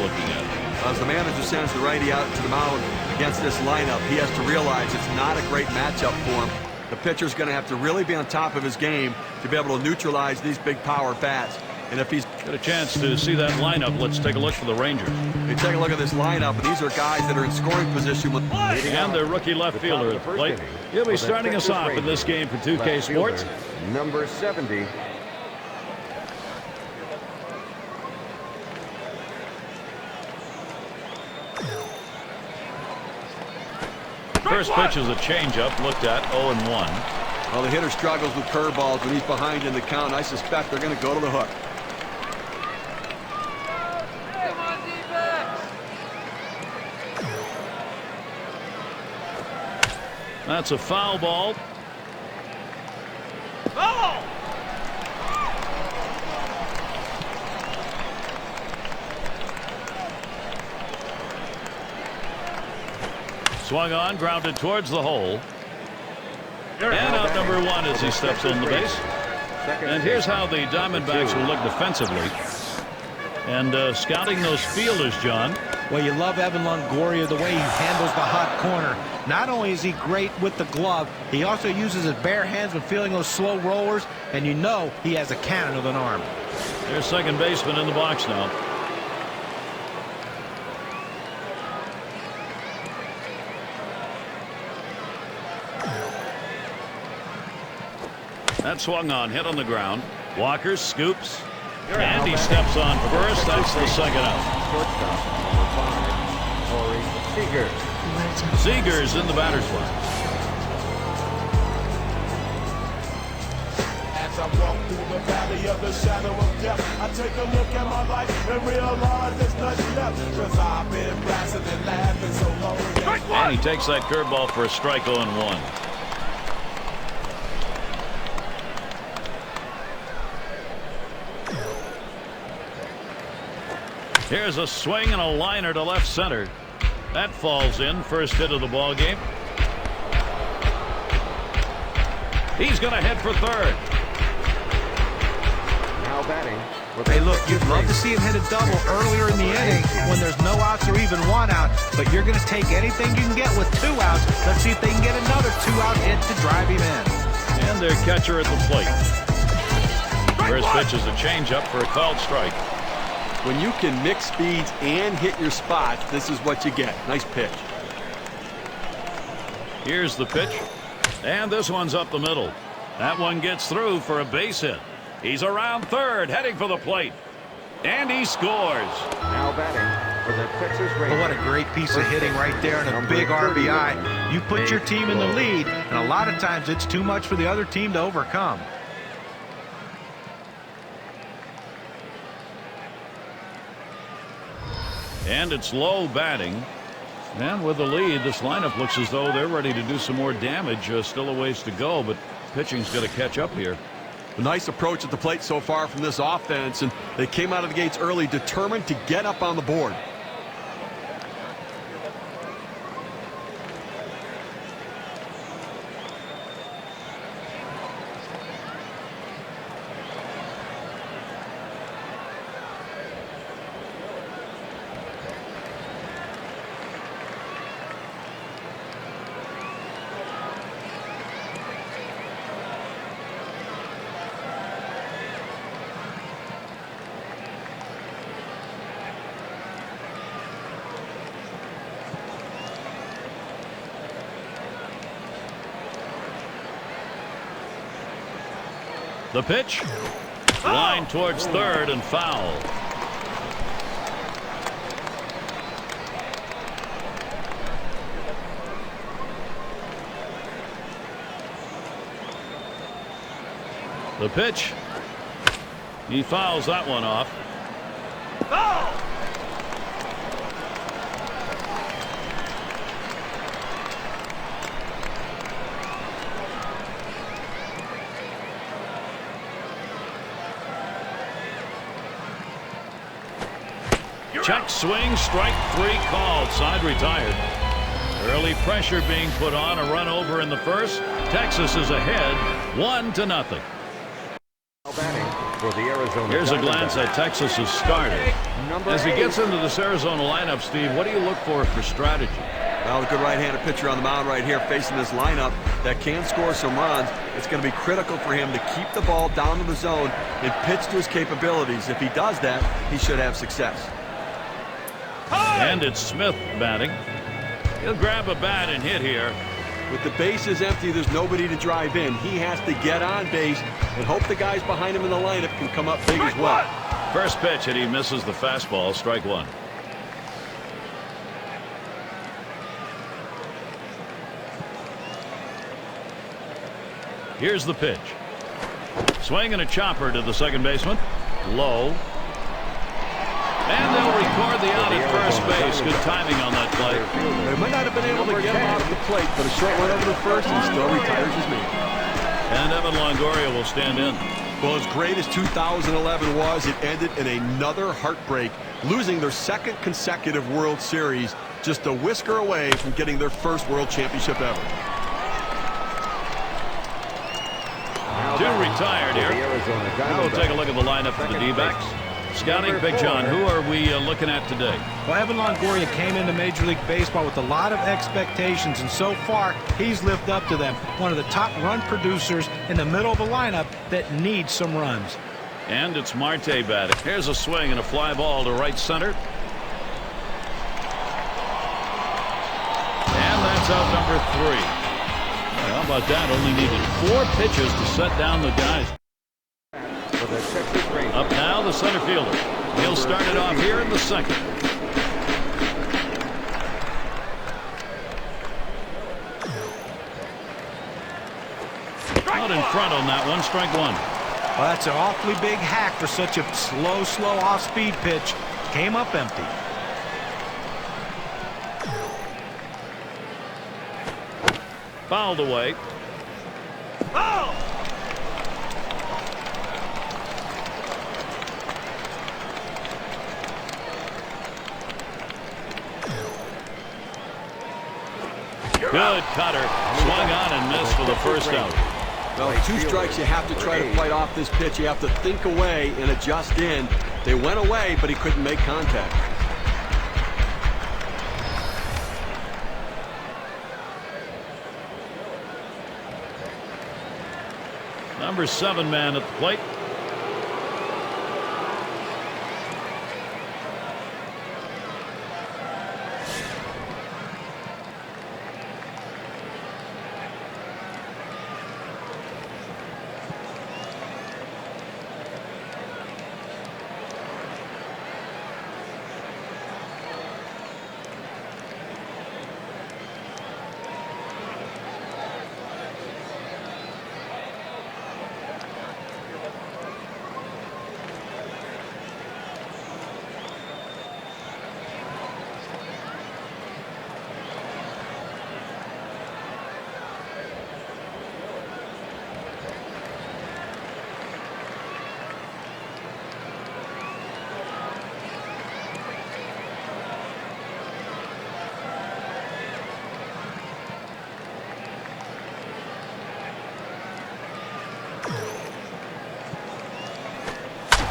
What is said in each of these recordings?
looking at? As the manager sends the righty out to the mound against this lineup, he has to realize it's not a great matchup for him. The pitcher's going to have to really be on top of his game to be able to neutralize these big power bats. And if he's got a chance to see that lineup, let's take a look for the Rangers. You take a look at this lineup, and these are guys that are in scoring position with and their rookie left fielder at the plate. He'll be starting us off in this game for 2K Sports. Number 70. First pitch is a changeup, looked at 0-1. Well, the hitter struggles with curveballs when he's behind in the count. I suspect they're going to go to the hook. That's a foul ball. Oh! Swung on, grounded towards the hole. And out number 1 as he steps on the base. And here's how the Diamondbacks will look defensively. And scouting those fielders, John. Well, you love Evan Longoria, the way he handles the hot corner. Not only is he great with the glove, he also uses his bare hands when fielding those slow rollers, and you know he has a cannon of an arm. There's second baseman in the box now. That swung on, hit on the ground. Walker scoops. And he steps on first. That's the second out. Seager's in the batter's box. As I walk through the valley of the shadow of death, I take a look at my life and realize there's nothing left. Cause I've been blasting and laughing so long. And he takes that curveball for a strike 0-1. Here's a swing and a liner to left center. That falls in. First hit of the ball game. He's going to head for third. Now batting. Hey, look, you'd love to see him hit a double earlier in the inning when there's no outs or even 1 out, but you're going to take anything you can get with 2 outs. Let's see if they can get another 2-out hit to drive him in. And their catcher at the plate. First pitch is a changeup for a called strike. When you can mix speeds and hit your spots, this is what you get. Nice pitch. Here's the pitch. And this one's up the middle. That one gets through for a base hit. He's around third, heading for the plate. And he scores. Now batting for the Texas Rangers. But what a great piece of hitting right there and a big RBI. You put your team in the lead, and a lot of times it's too much for the other team to overcome. And it's low batting. And with the lead, this lineup looks as though they're ready to do some more damage. Still a ways to go, but pitching's going to catch up here. A nice approach at the plate so far from this offense, and they came out of the gates early, determined to get up on the board. The pitch. Line towards third and foul. The pitch. He fouls that one off. Oh! Check swing, strike 3 called. Side retired. Early pressure being put on. A run over in the first. Texas is ahead 1-0. Now batting for the Arizona Here's a Diamondbacks. glance at Texas's starter. Number As he 8. gets into this Arizona lineup, Steve, what do you look for strategy? Well, a good right-handed pitcher on the mound right here facing this lineup that can score some runs. It's going to be critical for him to keep the ball down to the zone and pitch to his capabilities. If he does that, he should have success. And it's Smith batting. He'll grab a bat and hit here. With the bases empty, there's nobody to drive in. He has to get on base and hope the guys behind him in the lineup can come up big as well. First pitch, and he misses the fastball. Strike one. Here's the pitch. Swing and a chopper to the second baseman. Low. And they'll record the out at first base. Good timing on that play. They might not have been able to get him out at the plate, but a short run over to first and still retires his man. And Evan Longoria will stand in. Well, as great as 2011 was, it ended in another heartbreak, losing their second consecutive World Series, just a whisker away from getting their first World Championship ever. Two retired here. Now we'll take a look at the lineup for the D-backs. Scouting Big John, who are we looking at today? Well, Evan Longoria came into Major League Baseball with a lot of expectations, and so far, he's lived up to them. One of the top run producers in the middle of the lineup that needs some runs. And it's Marte batting. Here's a swing and a fly ball to right center. And that's out number 3. How about that? Only needed 4 pitches to set down the guys. For the Texas Rangers. Up now, the center fielder. He'll start it off here in the second. Out in front on that one, strike one. Well, that's an awfully big hack for such a slow off-speed pitch. Came up empty. Fouled away. Oh! Good cutter. Swung on and missed for the first out. Well, 2 strikes, you have to try to fight off this pitch. You have to think away and adjust in. They went away, but he couldn't make contact. Number 7 man at the plate.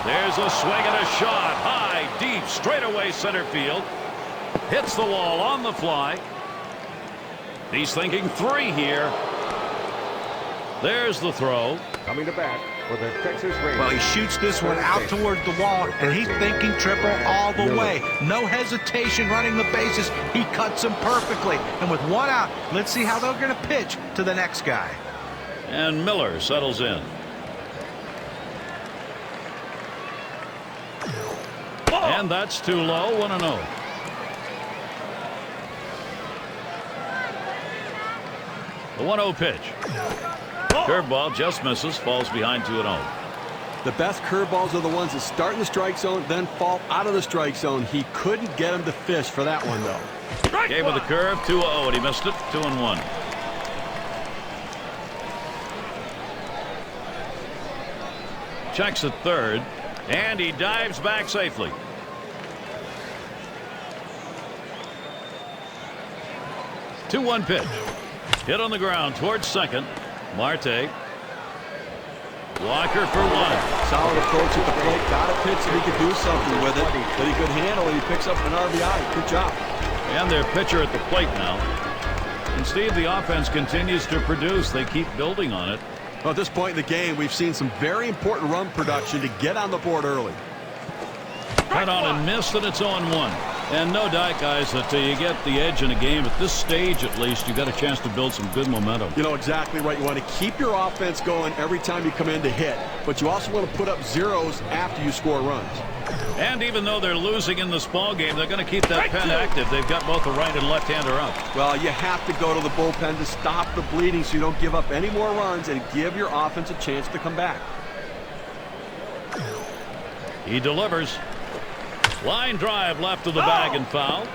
There's a swing and a shot. High, deep, straightaway center field. Hits the wall on the fly. He's thinking 3 here. There's the throw. Coming to bat for the Texas Rangers. Well, he shoots this one out towards the wall, and he's thinking triple all the way. No hesitation running the bases. He cuts them perfectly. And with 1 out, let's see how they're going to pitch to the next guy. And Miller settles in. And that's too low. 1-0. The 1-0 pitch. Curveball just misses. Falls behind 2-0. The best curveballs are the ones that start in the strike zone, then fall out of the strike zone. He couldn't get him to fish for that one, though. Gave with the curve. 2-0, and he missed it. 2-1. Checks at third, and he dives back safely. Two-one pitch. Hit on the ground towards second. Marte. Walker for one. Solid approach at the plate. Got a pitch that he could do something with it, that he could handle. He picks up an RBI. Good job. And their pitcher at the plate now. And Steve, the offense continues to produce. They keep building on it. Well, at this point in the game, we've seen some very important run production to get on the board early. Cut on and missed, and it's 0-1. And no doubt, guys, that you get the edge in a game at this stage, at least, you got a chance to build some good momentum. You know exactly right. You want to keep your offense going every time you come in to hit, but you also want to put up zeros after you score runs. And even though they're losing in this ball game, they're going to keep that pen active. They've got both the right and left-hander up. Well, you have to go to the bullpen to stop the bleeding so you don't give up any more runs and give your offense a chance to come back. He delivers. Line drive left of the bag and foul.